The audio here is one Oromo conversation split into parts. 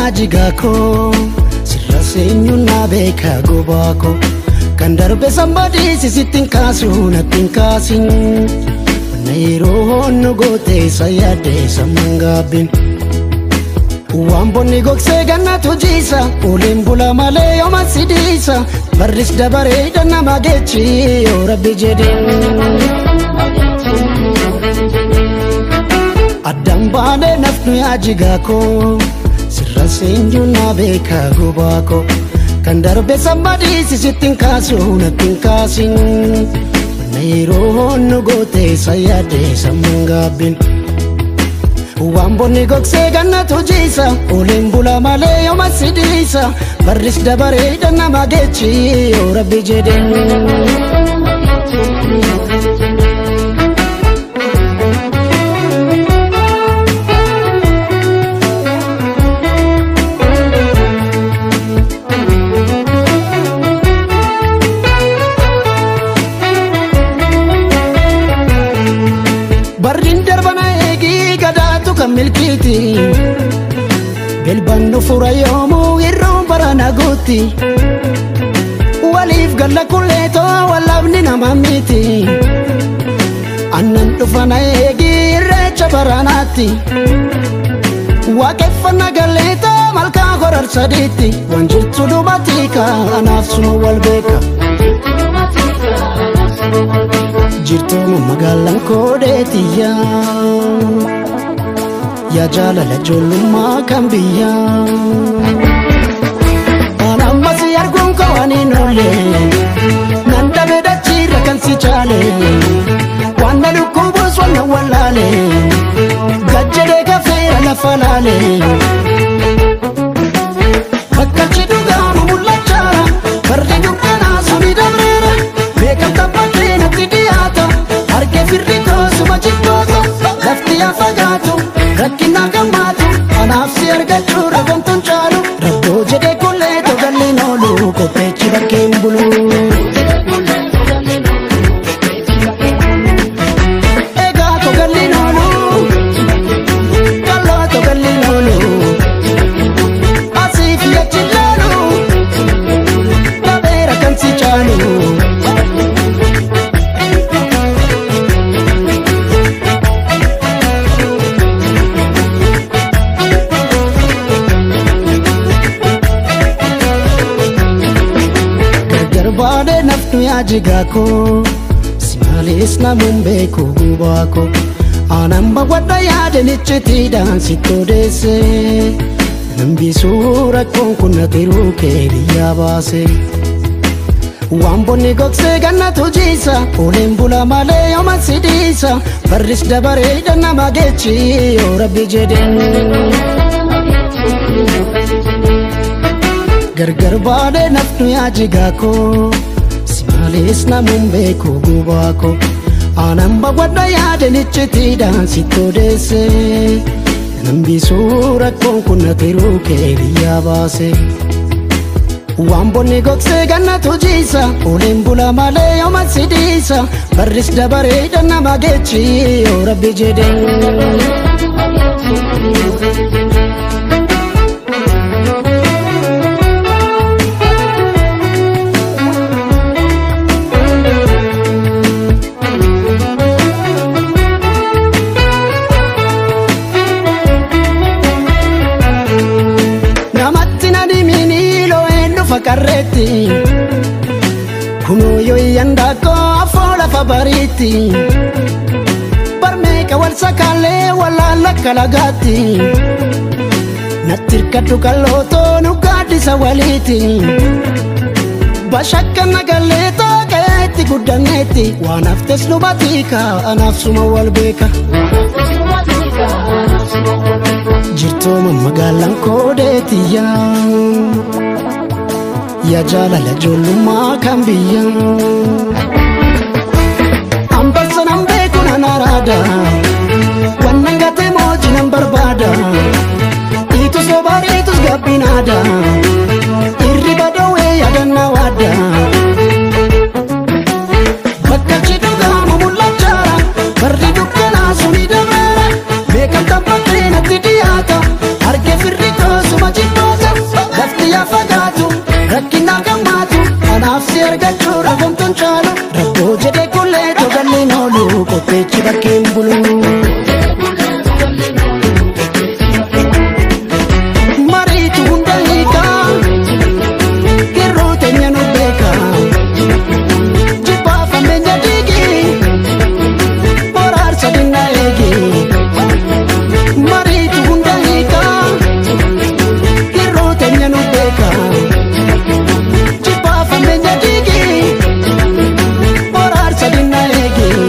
ajigako sirra seenyu na beeka gobako kan darbe somebody sisitin kasu natin kasin Nairoon no gote sayade samangabin Wamboni gokse ganna tujisa Ulim bula male yoma sidisa Baris dabare dana magechi Yo rabbi jedin Adam bane nafnu ya jigako Sirra senju na beka gubako Kan darbe somebody sisitin kasu natin kasin Nairoon no gote sayade samangabin Wamboni gokse ganna tujisa Ulim bula male yoma sidisa Baris dabare dana magechi Yo rabbi jedin Barin darbana egi gadatu kamilkiti Belbanno furayomu irron barana gutti Walif galla kulleto walabni namamiti Annan dufana egi irrecha baranati Waqeffana galleta malka horar saditi Wanjirtu dubatika anafsuma walbeka Jirtu magalan kodetiya Ya jalala joluma kambiya Anamasi argun kawani nole Nanda beda chira kan si chale Wanda lukubus wana walale Gajjade kafeera la falale Bakka chiduga mumulachara Barri dukkana suni dabrera Bekam tabbate natti diyata Arge firrito suma jibboto Lafti afagatu Rakkina gammatu Anaafsi argachuu ragamtuun caalu Rabboo jedhee kulleeto galleen oolu Kopheechi bakkeen bulu Egaa to galleen oolu Kalloo to galleen oolu Asiif yachi laalu Dhabeera kan si caalu Bade naftu ya jigako Simalis na mumbeku gubako Anamba wada ya denichiti dansi todese Nambi sura konkuna tiru keriya base Wamboni gokse ganna tujisa Ulim bula male yoma sidisa Baris dabare dana magechi Yo rabbi jedin Gargar bade naftu ya jigako Simalis na mumbeku gubako Anamba wada ya denichiti dansi todese Nambi sura konkuna tiru keriya base Wamboni gokse ganna tujisa Ulim bula male yoma sidisa Baris dabare dana magechi Yo rabbi jedin Fakarreti Kuno yo yandako afola fabariti Parmeka wal sakale wala lakalagati Natirkatu kaloto nukadi sawaliti Bashakka nagaleta kaiti gudaneti Wanaftes lubatika anafsuma walbeka Jirtoma magalan kodetiya Ya jalala joluma kambiya Ambarsa nambe kuna narada Wanangate moji nambarbada Itus gobar itus gabinada Irri badawe yadanna wada Bakka chiduga mumulachara Barri dukkana suni dabara Bekam tabbate natti diyata Arge firrito suma jibba yaa fagaatu rakkina gammaatu anaaf si argachuu rafamtuun caalu rabboo jedhee kullee togalleen oolu qopheechi bakkeen bulu. Mariitu hunda hiikaa kirruu teenya nu beekaa jibbaaf ammeenya diigii boraarsa dinna eegii. Mariitu hunda hiikaa kirruu teenya nu beekaa jibbaaf ammeenya diigii boraarsa dinna eegii.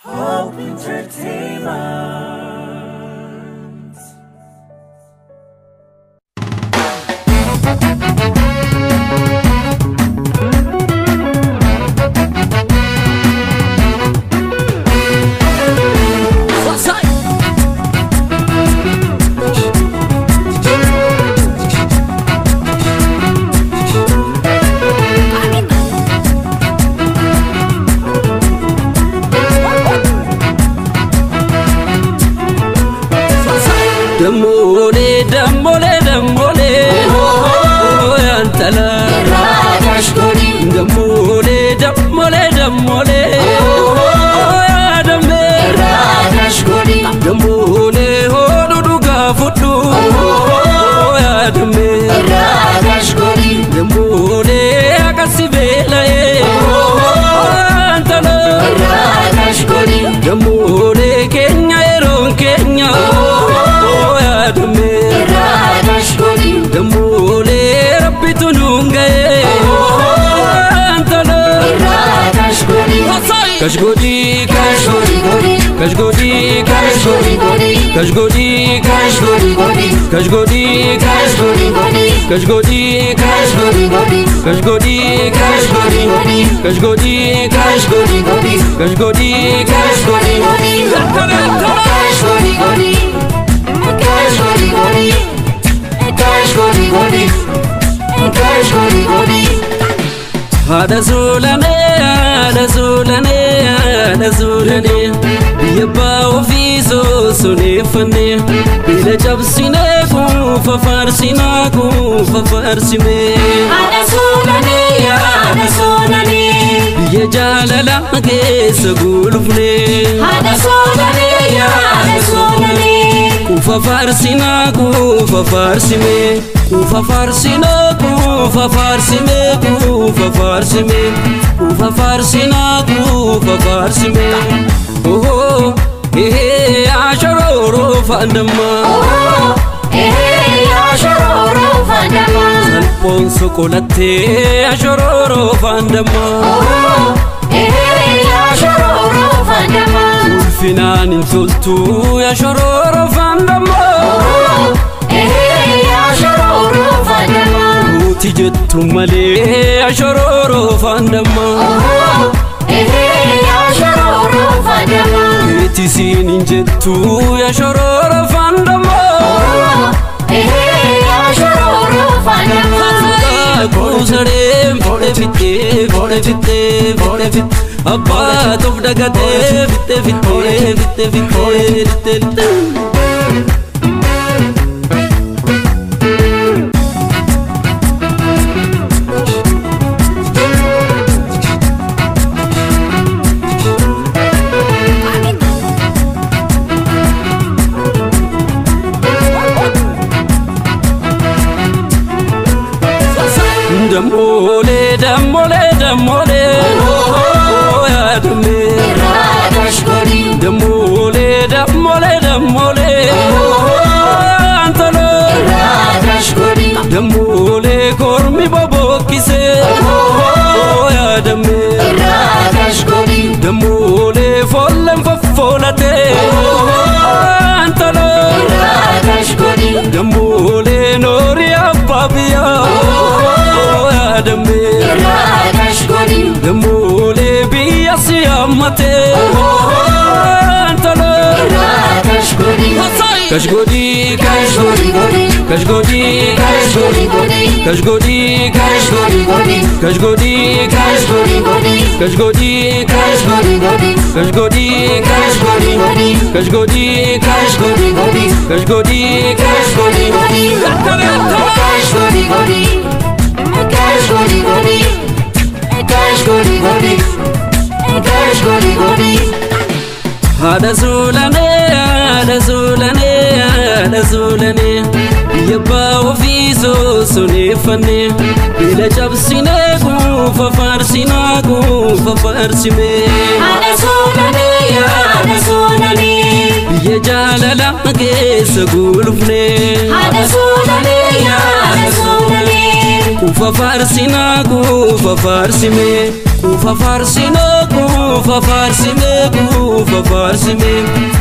Hope Entertainment. Kashgodi, Kashgodi, Kashgodi, Kashgodi, Kashgodi, Kashgodi, Kashgodi, Kashgodi, Kashgodi, Kashgodi, Kashgodi, Kashgodi, Kashgodi, Kashgodi, Kashgodi, Kashgodi, Hada Zulane, Hada Zulane, Hada Zulane, Yaba Ofiso Sunifane, Bila Jabsine, Kufa Farsina, Kufa Farsime, Hada Zulane, Hada Zulane, Yajalala Gesa Gulfne, Hada Zulane, Hada Zulane, Kufa Farsina, Kufa Farsime, Kufa Farsina, Kufa Farsime, Kufa Farsime, Kufa Farsina, Kufa Farsime. Oh, eh, Asharoro Fandama. Oh, eh, Asharoro Fandama. Salpon Sokolate, Asharoro Fandama. Oh, eh, Asharoro Fandama. Ulfinan Insultu, Asharoro Fandama. Oh, eh, Asharoro Fandama. Utijettu male, Asharoro Fandama. Oh, eh, Asharoro Fandama. Etisin injettu, Asharoro Fandama. Oh, eh, Asharoro Fandama. Kusare, Bode Fitte, Bode Fitte, Bode Fitte. Abba tof dagate, Fitte Fitte, Fitte Fitte, Fitte. Damole, damole, damole. Oh ya dame. Irradash godi. Damole, damole, damole. Oh antalo. Irradash godi. Damole kormi babokise. Oh ya dame. Irradash godi. Damole follem faffolate. Oh antalo. Irradash godi. Damole nori ababia. Oh ya dame. Irradash godi. Damole biya siyamate. Antalo. Irradash godi. Kashgodi, Kashgodi godi. Kashgodi, Kashgodi godi. Kashgodi, Kashgodi godi. Kashgodi, Kashgodi godi. Kashgodi, Kashgodi godi. Kashgodi, Kashgodi godi. Kashgodi, Kashgodi godi. Kashgodi, Kashgodi godi. Kashgodi godi. Kashgodi godi. Kashgodi godi. Kashgodi godi. Hada zulane, hada zulane, hada zulane. Yabba ofiso sunefane. Bila jabsine kufa farsime. Hada zulane, hada zulane. Ye jalala keessa gulufne. Hada zulane, hada zulane. Kufa farsina, kufa farsime. Kufa farsina, kufa farsime, kufa farsime.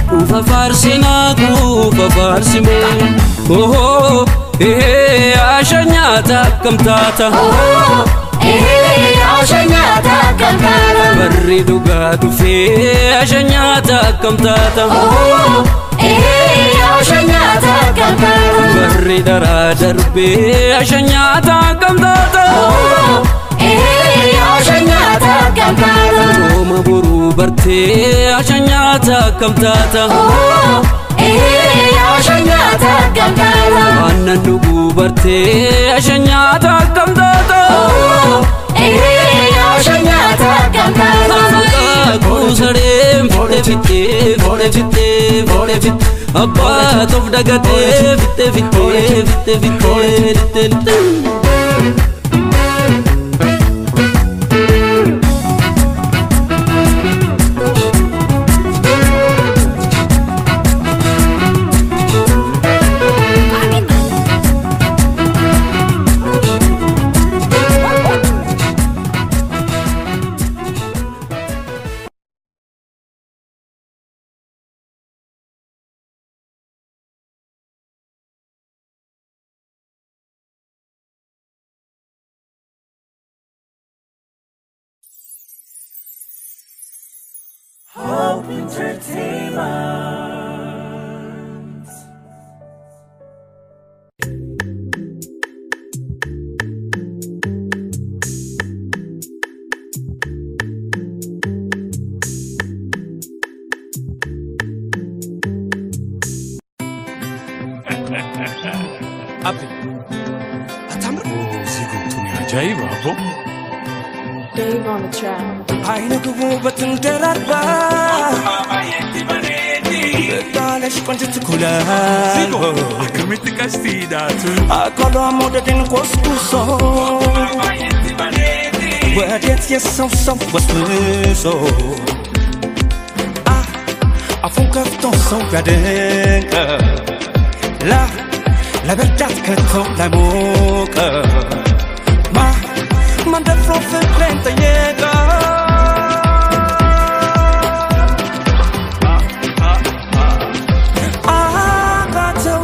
Kufa farsina, kufa farsime. Oh oh, ashanyata kamtata. Oh, ashanyata kamtata. Barri duga tufe, ashanyata kamtata. Oh, ashanyata kamtata. Barri dara darbe, ashanyata kamtata. Oh, ashanyata kamtata. Roma buru barte, ashanyata kamtata. Oh, ashanyata kamtata. Anna dugu barte, ashanyata kamtata. Oh, ashanyata kamtata. Kusare vode fitte. Abba tof dagate fitte. Hope Entertainment. Abi. Atamr. Ziguntunya ajaib abo. Dave on the track. Ayna gububatun dararba. Dalesh konjit kula. Akmit kastidatu. Akolo modern koskuso. Wadet yeso wasmuso. Afunka ton son gadenka. La verdad que todo la boca. Manda profe frente llega. Gato,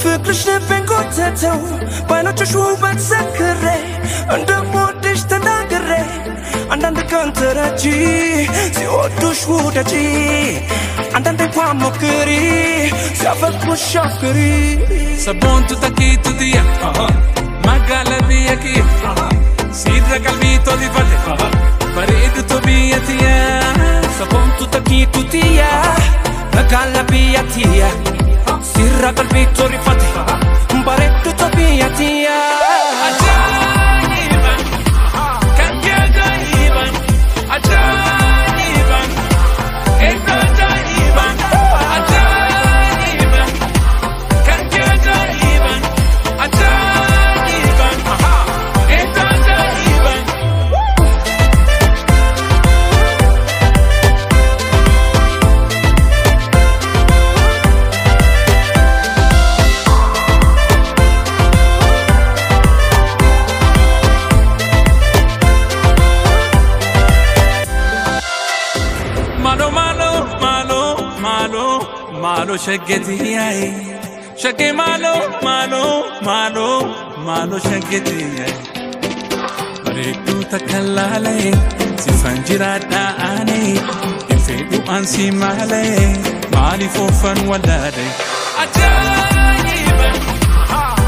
wirklich ne bengoteto. Bei no chushubat sakre, anda modish tanagre. Andande kantaraji, si odu shwudaji. Andande kwa mokri, si afak mushakri. Sabon tu taki tu dia. Magala dia ki. Sidra calvito di fatte. Paredo to biatia. Sabon tu taki tu dia. Magala biatia. Sidra calvito di fatte. Paredo to biatia. Ajaiban. Kan ajaiban. Ajaiban. Eka ajaiban. Ajaiban. Kan ajaiban. Ajaiban. Eka ajaiban. malo shaggeti yae shagge malo shaggeti yae bareedu takallale si fanjira daane ifedu ansi male mali fofan wadade ajayiban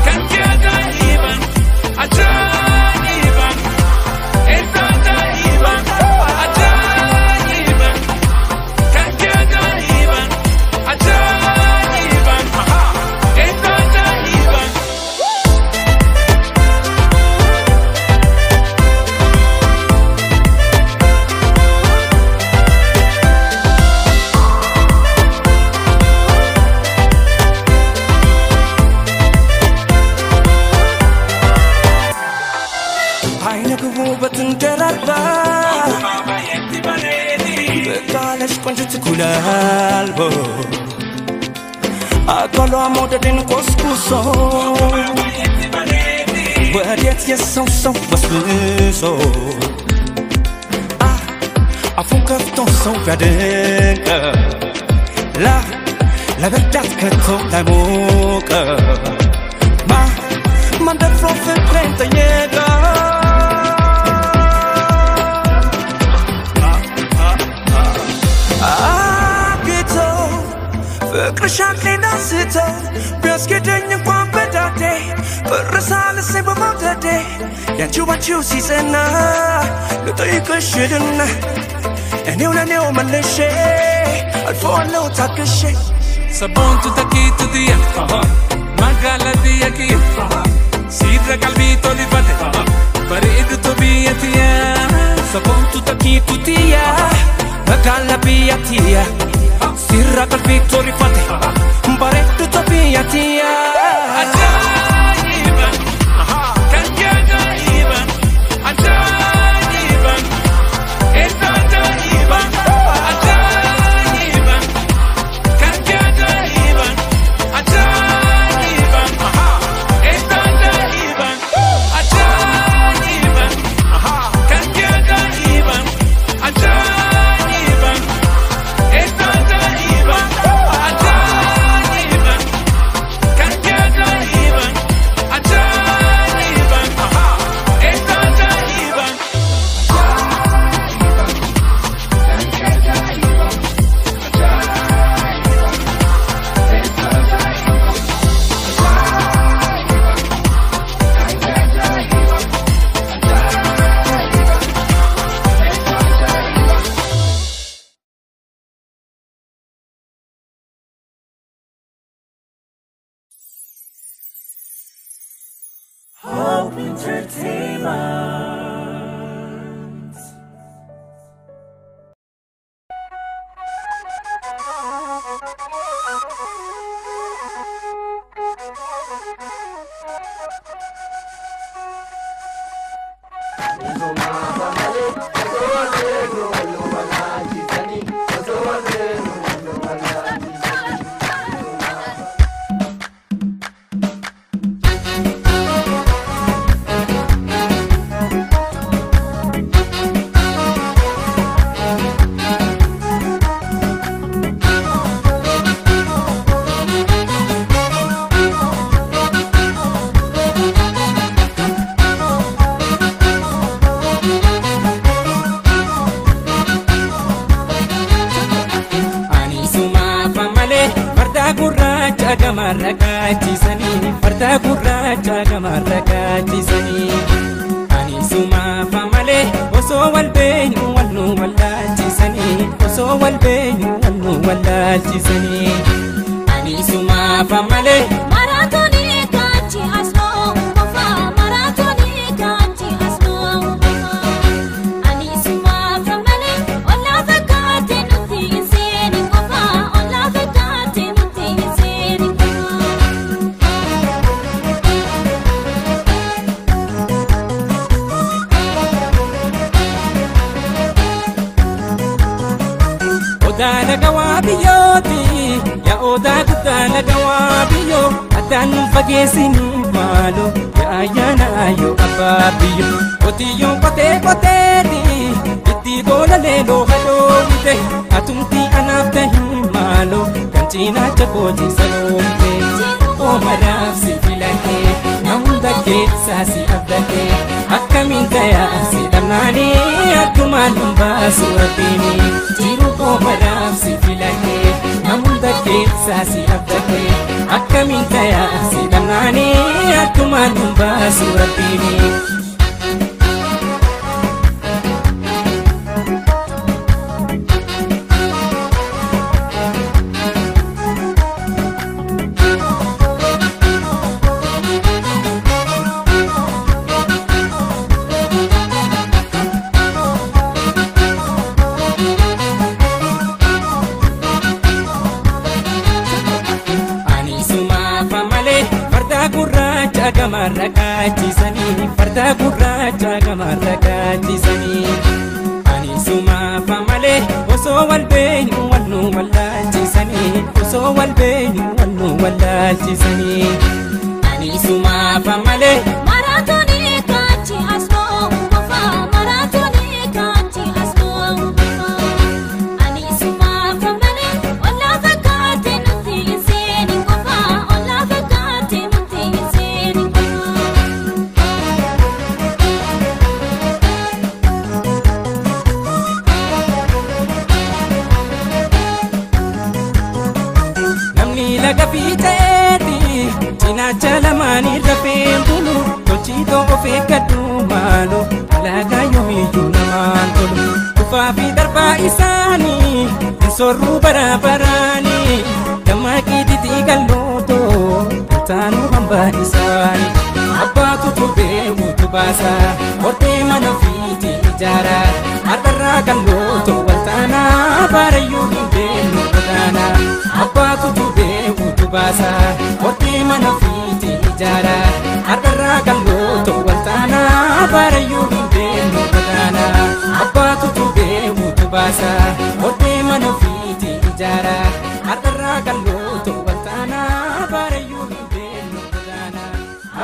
kan ajayiban ajayiban esa ajayiban ajayiban kan ajayiban ajayiban esa ajayiban Begalas konjut kulalbo Akolo amodaden koskuso Wadiet yeso so waswiso Afunka ton son vadenka La verdad que ton la boca Manda profe frente llega Krishakli nasito Biaske denye kwa bedate Resale se bomodade Yanchu wanchu sisena Luto yiko shiduna Ene una neo maleshe Alfo alo takashe Sabon tu takitu diya Magala diya ki Sidra kalbito li fate Baridu to biya tiya Sabon tu takitu diya Magala biya tiya Sirra kalbito rifate Barettu topia tia Ajayiban kan ajayiban ajayiban esa ajayiban ajayiban kan ajayiban ajayiban esa ajayiban ajayiban kan ajayiban ajayiban esa ajayiban ajayiban kan ajayiban ajayiban esa ajayiban Hope Entertainment. Farda gurracha gamarrakachi sani ani suma famale oso walbeenyu walnu wallachi sani oso walbeenyu walnu wallachi sani ani suma famale Maratoni kachi asmo wafa maratoni kachi asmo wafa ani suma famale olla zakati nuti inseni wafa olla zakati nuti inseni Odana gawabiyoti ya oda kutana gawabiyo adan fagesini malo ya ayana yo ababiyo otiyo kote di itti gola le lo hado mite atumti anafta himalo kan cinaacha kooti saloomte oomanaaf si filatee namunda keessaa si abdatee akkamiin tayaa si dhabnaanii akkumaan baasu rabbiini jiru oomanaaf si filatee namunda keessaa si abdatee akkamiin tayaa si dhabnaanii akkumaan baasu rabbiini. Gamarra kaachisanii farda gurraacha gamarra kaachisanii ani sumaafa malee osoo wal beenyu wal nu wallaalchisanii osoo wal beenyu wal nu wallaalchisanii ani sumaafa malee Maraatoonii kaachi asnoo qofaa maraatoonii kaachi asnoo qofaa ani sumaafa malee ollaa fakkaate nuti hin seeni qofaa ollaa fakkaate nuti hin seeni qofaa. namni laga fiixeeti cinaacha lamaanii rafeen bulu tolchitoo of eeggadhu maalo alaagaa yoomiyyuu namaan tolu kufaa fi darbaa isaanii hin sorruu baraabaraanii dammaqii titii qallootoo taanuu hambaa isaanii abbaatu tubee guutu baasaa hortee mana ofiitii ijaaraa har'arraa qallootoo waltaanaa baarayyuu hin beellu godaanaa abbaatu tubee guutu baasaa hortee mana ofiitii ijaaraa har'arraa qallootoo waltaanaa baarayyuu hin beellu godaanaa abbaatu tubee guutu baasaa hortee mana ofiitii ijaaraa har'arraa qallootoo waltaanaa baarayyuu hin beellu godaanaa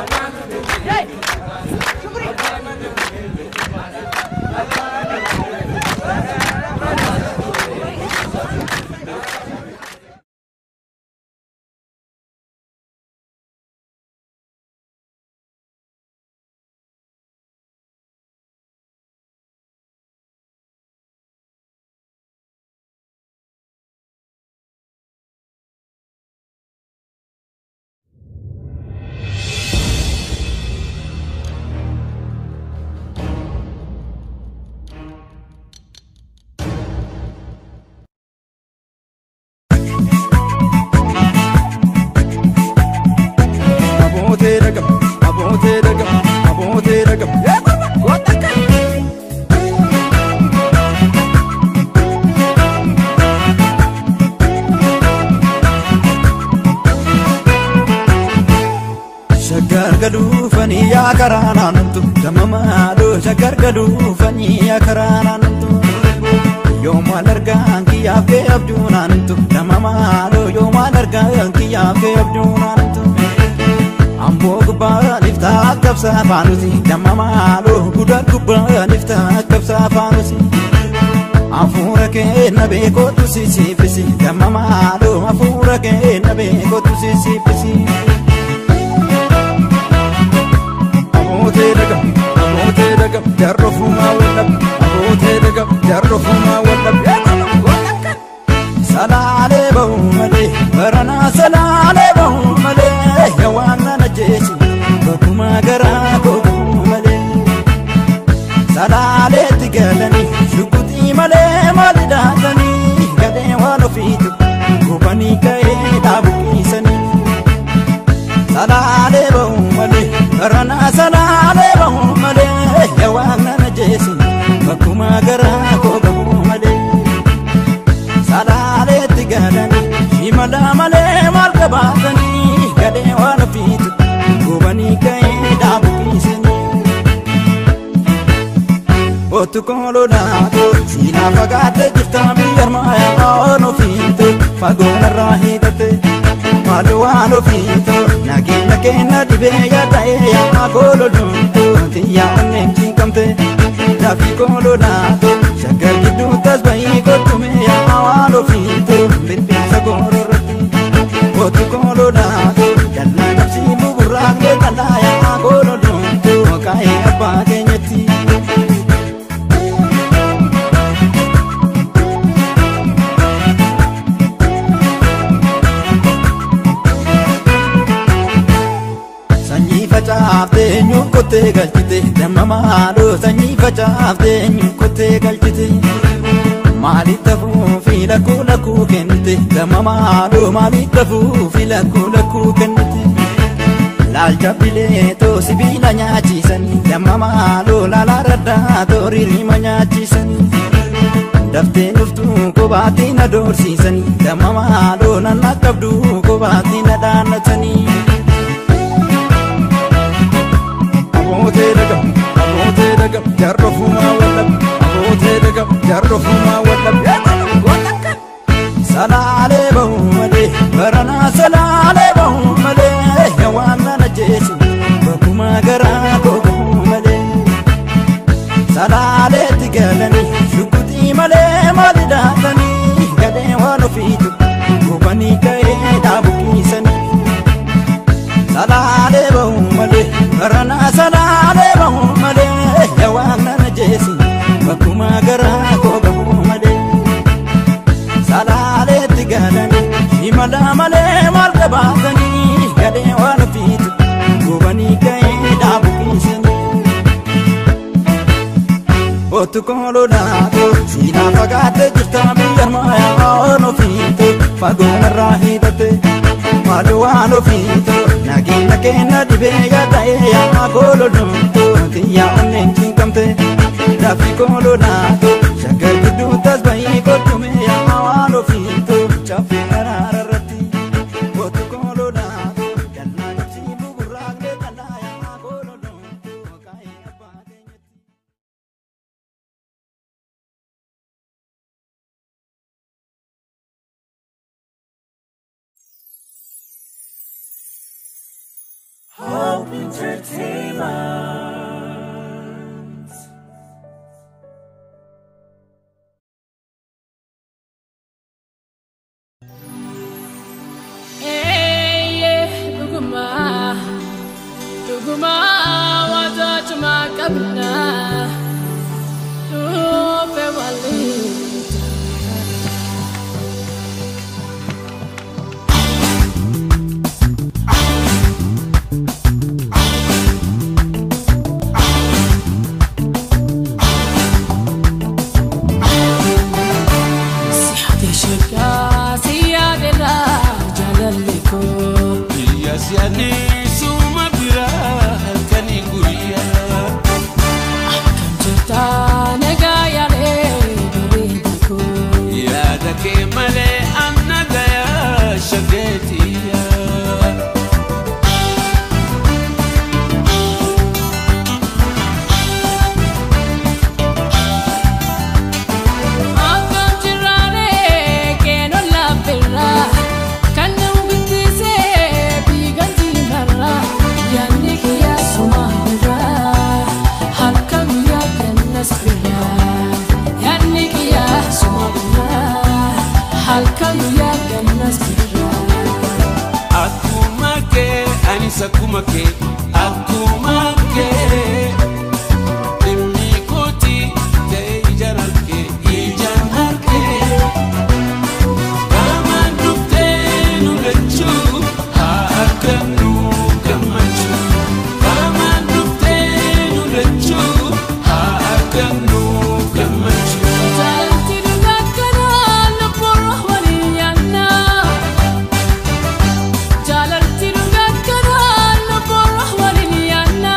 abbaatu tubee guutu baasaa hortee mana ofiitii Shagargadufanii yaa karaanantu damamaadho shagargadufanii yaa karaanantu yoomaan argaan kiyyaaf kee abduunantu damamaadho yoomaan argaan kiyyaaf kee abduunantu amboo gubbaan iftaa qabsaa faanusi damamaadho guddaa gubbaan iftaa qabsaa faanusi afuura kee na beekootu sisiifisi damamaadho afuura kee na beekootu sisiifisi. Abootee dagam jarrofumaa wallab abootee dagam jarrofumaa wallab salaalee bahu malee baranaa salaalee bahu malee yawaan nana jeesi bakkumaa garaa kookuu malee salaaleetti galanii shukutii malee maali dhaatanii gadee waan ofiitu gubanii ka'ee dhaabuqiisanii salaalee bahu malee baranaa salaalee bahu malee yawaan nana jeesi bakkumaa garaa kookuu malee salaaleetti galanii shimalaa malee maal qabaatanii gadee waan ofiitu gubanii ka'ee dhaabuqiisanii otu koololaatu siinaa fagaattee jirtaa biyyarmaayaa waan ofiitu fagoonarraa hiikatte maal waan ofiitu nageenya keenya dhibee yaada'ee yaa koololumtu xiyyaa onneen cinqamte lafti koololaatu shaggar gidduu tasba'ii kottume yaa waan ofiitu bilbilsa koolorratti kottee galchite dammamaa sanyii facaafte kottee galchite maaliif tafuu fi lakkuu kennite dammamaa maaliif tafuu fi lakkuu kennite laalcha bilee too sibiila nyaachiisanii dammamaa laalaa raddaa too ririima nyaachiisanii daftee dhuftuu kophaatti na doorsiisanii dammamaa nanna qabduu kophaatti na dhaannatanii. Abootee dagam jarrofumaa wallab abootee dagam jarrofumaa wallab salaalee bahu malee baranaa salaalee bahu malee waan nana jeesu bakkuma garaa koo bahu malee salaaleetti galanii shukutii malee maali dhaatanii gadhee waan ofiitu gubanii ka'ee dhaabukiisanii salaalee bahu malee baranaa salaalee bahu malee waan nana jeesu bakkuma garaa koo bahu malee salaaleetti galanii himala malee maal qabaatanii gadhee waan ofiitu gubanii ka'ee dhaabukiisanii Otu kololato sina fagate jirta biyar maya ono finto fagona rahidate maluano finto nagina kena dibega daya kolodunto tiya onen kinkamte dafi kololato shagar dutas bai kotume ya ono finto chafe ararati otu kololato dalla chibu buragle dalla kolodunto kai apade Hope Entertainment. Duguma watachuma kabna Dupe walita Yani suma bira halkani guriya Akam jirta naga yale bareedako yaada kee malee amna gaya shageetiya Akam jirane keno lafira Kanu bitise biganti marra Yani kiya sumahra Halkam ya kannas bira Yani kiya sumahra Halkam ya kannas bira Akkuma kee anis akkuma kee akkuma kee dhimmi kooti ta'e ijaan harkee Qamaan dhuftee nu lachuu haa argannu gammachuu Qamaan dhuftee nu lachuu haa argannu gammachuu Jaalatti dhugaakana lubbuun waliin yaanna Jaalatti dhugaakana lubbuun waliin yaanna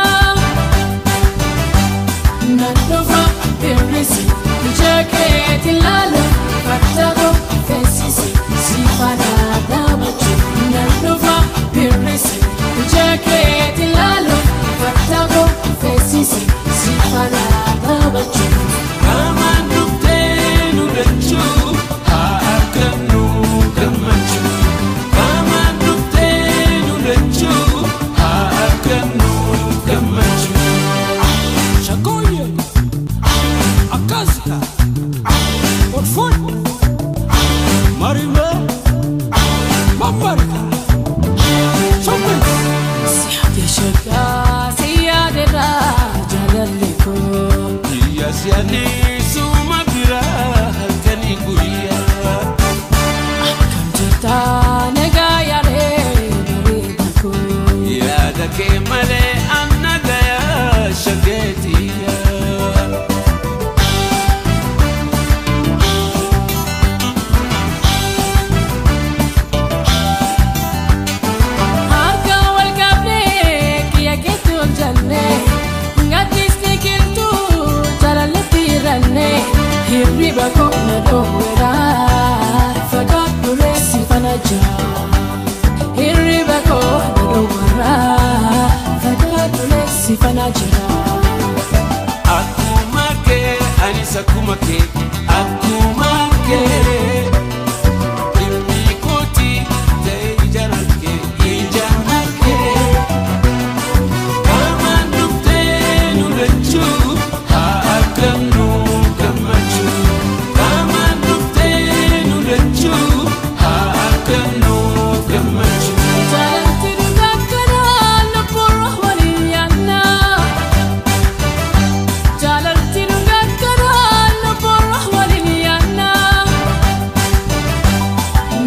Nandofa birrisi ijakeetiin laalu Fattako feesisi siifana dhaabachuu Nandofa birrisi ijakeetiin laalu Fattako feesisi siifana dhaabachuu Qamaan dhuftee nu lachuu haa argannu gammachuu Qamaan dhuftee nu lachuu haa argannu gammachuu Shakoye Akasika Orfon Marime Mamarika Shopin Siyaade shagaa siyaadera jaalalliko Iyyaas yaadni suma bira halkanii guyyaa Akkam jirta nagaa yaale bareedako yaada kee malee amna gaya jira hirriba koo dhadhowwarraa fagaadhulee si fanaa jira. Akkuma kee anis akkuma kee akkuma kee dhimmi kooti ta'e ijaan kee qamaan dhuftee nu lachuu haa argannu gammachuu qamaan dhuftee nu lachuu haa argannu gammachuu. Jaalalti dhugakkanaa lubbuun waliin yaannaa. Jaalalti dhugakkanaa lubbuun waliin yaannaa.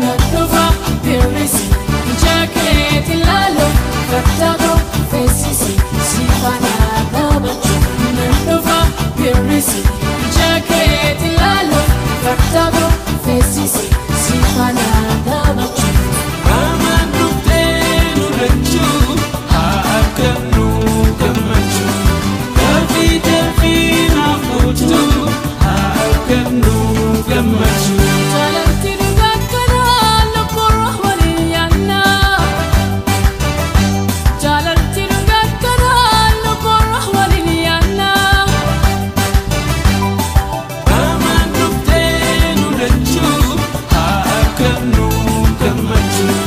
Nadhufa birrisi ija keetiin laaloo gattaatoo feesisi si fanaa gammachuu. Nadhufa birrisi ija keetiin laaloo gattaatoo feesisi si fanaa gammachuu. Qamaan dhuftee nu lachuu haa argannu gammachuu dafii naaf gootuu haa argannu gammachuu. Jaalalti dhugakkanaa lubbuun waliin yaannaa. Jaalalti dhugakkanaa lubbuun waliin yaannaa. Qamaan dhuftee nu lachuu haa argannu gammachuu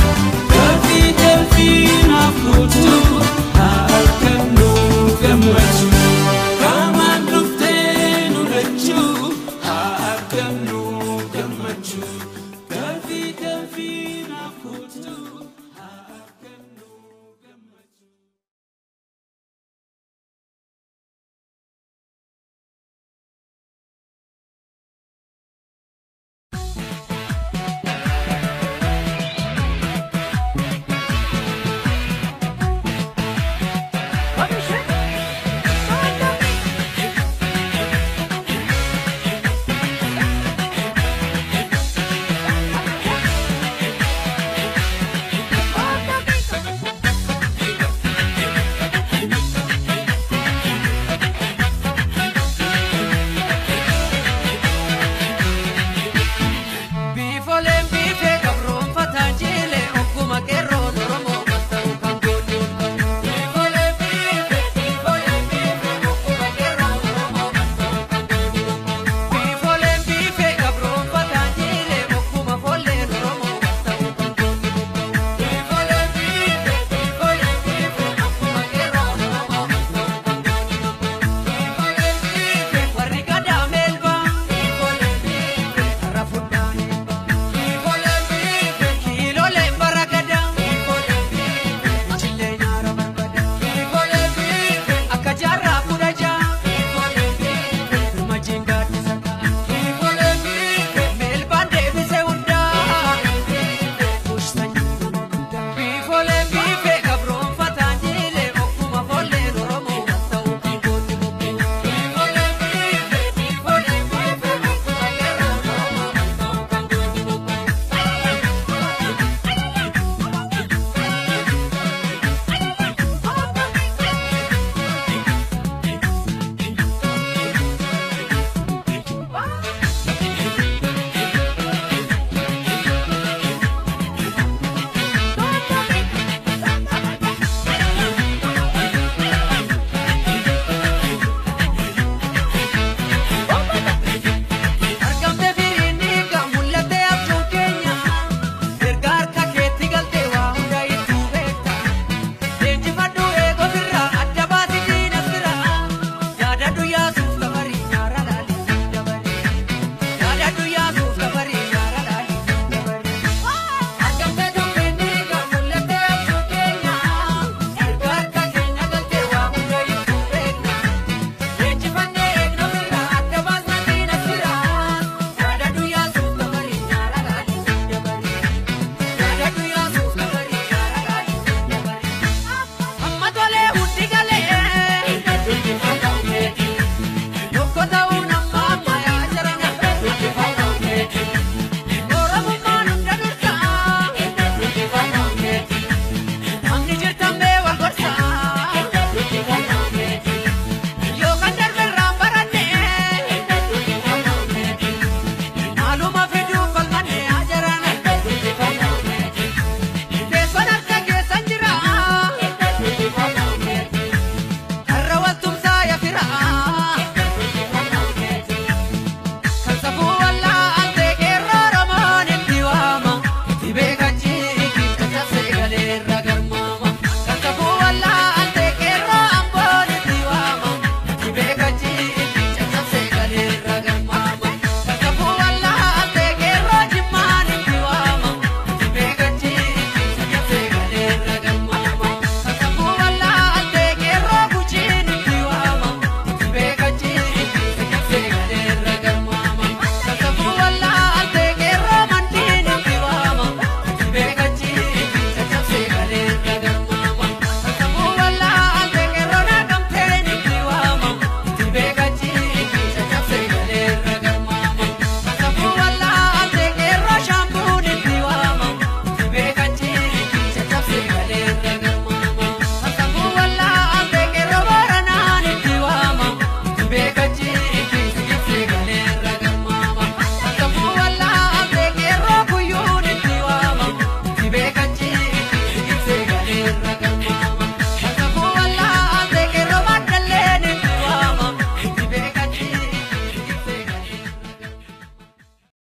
dafii naaf gootuu haa argannu gammachuu. Qamaan dhuftee nu lachuu haa argannu gammachuu dafii naaf gootuu haa